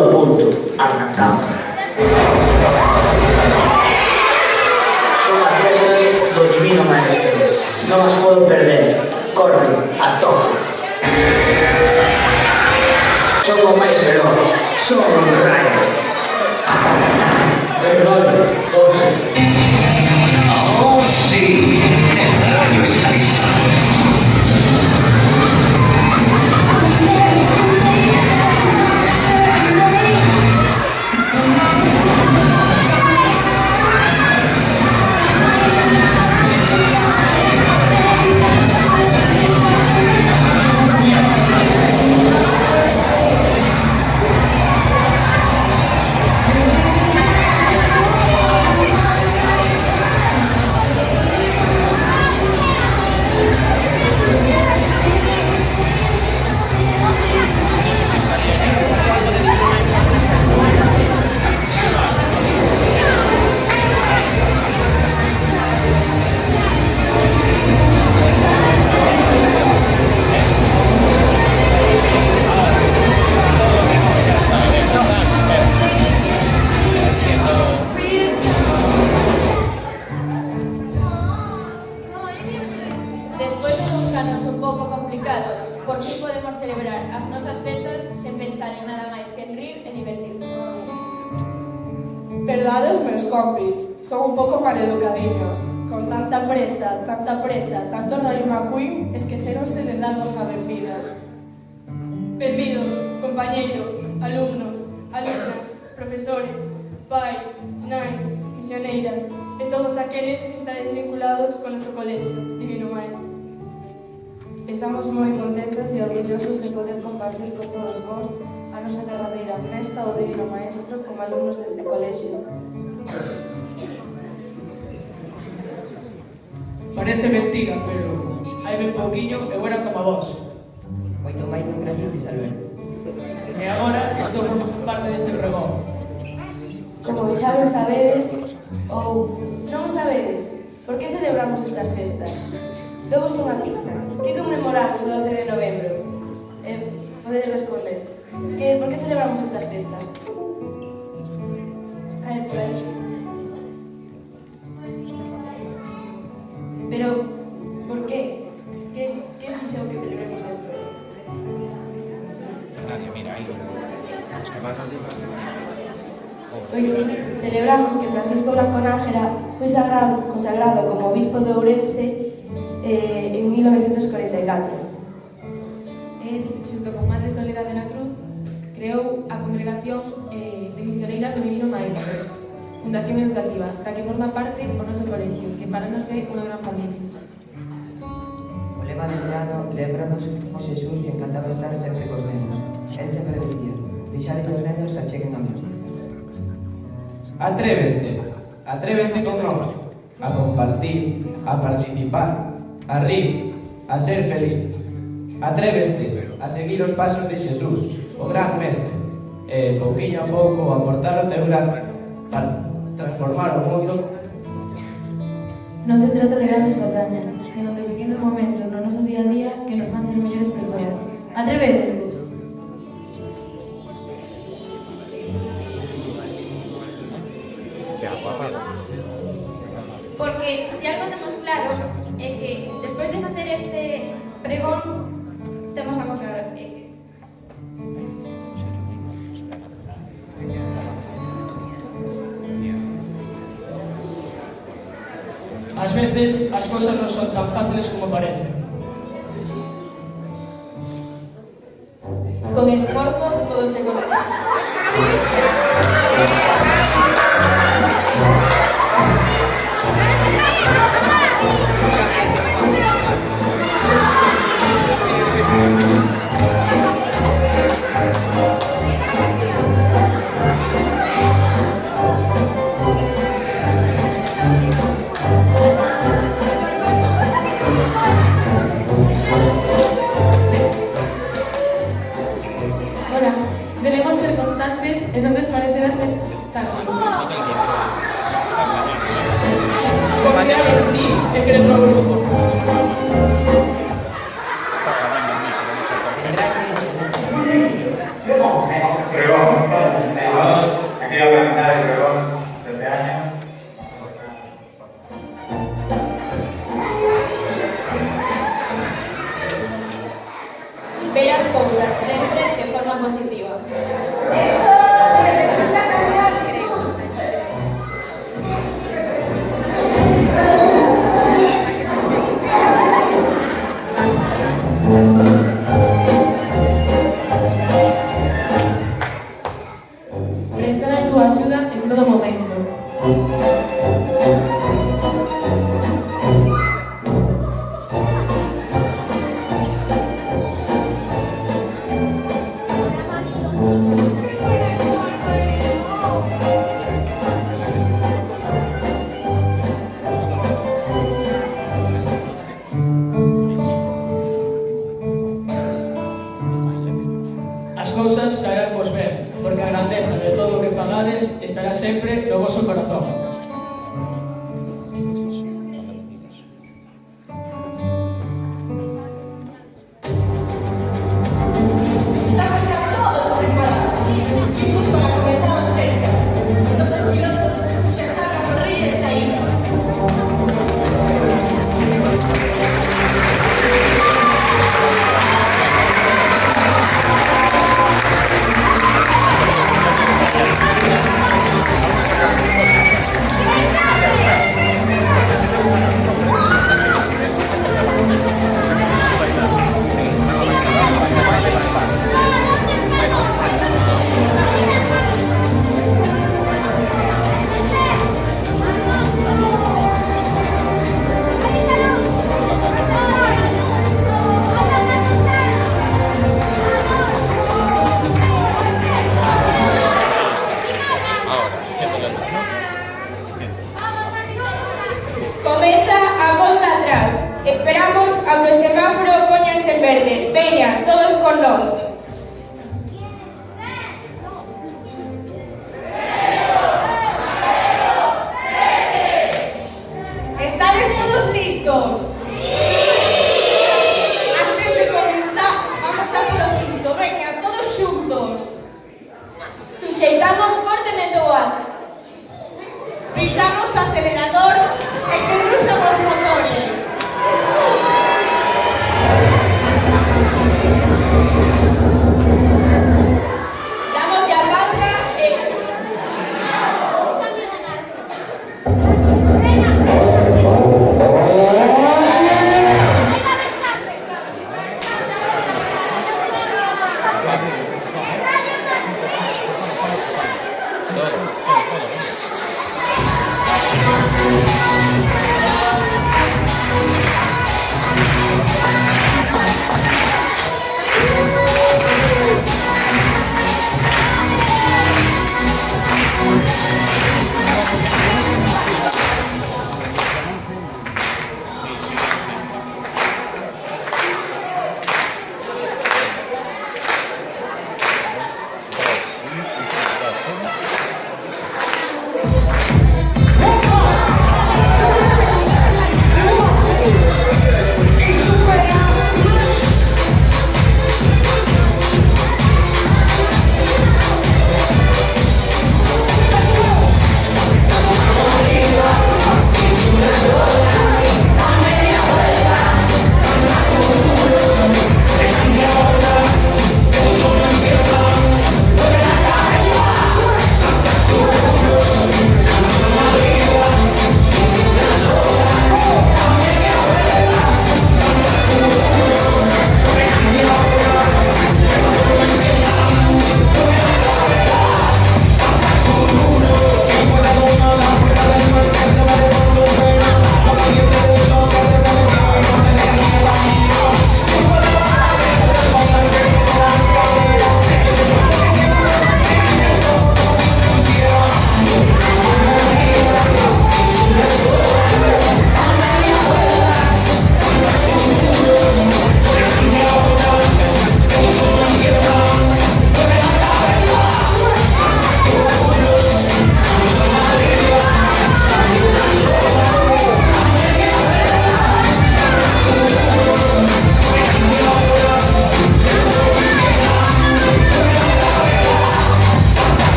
todo a punto, arrancamos. Son as festas do Divino Maestro, non as podo perder, corre, a tope. Son o máis veloz, son un rayo. El rayo, 12. ¡Oh, sí! El rayo está listo. Despois de uns anos un pouco complicados, por fin podemos celebrar as nosas festas sen pensar en nada máis que en rir e divertirnos. Perdoados meus compis, son un pouco maleducadiños. Con tanta presa, tanto Rayo McQueen, esqueceronse de darnos a benvida. Benvidos, compañeiros, alumnos, alumnas, profesores, pais, nais, misioneiras e todos aqueles que estades vinculados con noso colexio, Divino Maestro. Estamos moi contentos e orgullosos de poder compartir con todos vós a nosa derradeira festa do Divino Maestro como alumnos deste colexio. Parece mentira, pero hai ben pouquiño eu era como vos. Moito máis non graciches, Alberto. E agora estou formando parte deste pregón. Como xa ben sabedes, ou non o sabedes, por que celebramos estas festas? Dovos unha pista. Que conmemoramos o 12 de novembro? Podedes responder. Por que celebramos estas festas? Cae por aí. Pero, por qué? Que fixou que celebremos isto? Nadie mira ahí. Los que van a Pois sí, celebramos que Francisco Blanco Nájera foi consagrado como obispo de Ourense en 1944. El, xunto con Madre Soledad de la Cruz, creou a Congregación de Misioneiras do Divino Maestro, Fundación Educativa, da que forma parte o noso colexio, que para nós é unha gran familia. O lema deste ano, lembranos o Xesús e encantaba estar sempre cos nenos. El sempre dicía, deixade que os nenos se acheguen a mí. Atréveste con nós, a compartir, a participar, a rir, a ser feliz. Atréveste a seguir os pasos de Xesús, o gran mestre, e pouquiño a pouco aportar o teu grano para transformar o mundo. Non se trata de grandes batallas, senón de pequenos momentos no noso día a día que nos fan ser mellores persoas. Atrevedevos! Porque se algo temos claro é que despois de facer este pregón temos algo claro, é que Ás veces as cousas non son tan fáciles como parecen. con esforzo todo se consigue. Hola, debemos ser constantes e non desfalecer ante tanto. Confiar en ti e creerlo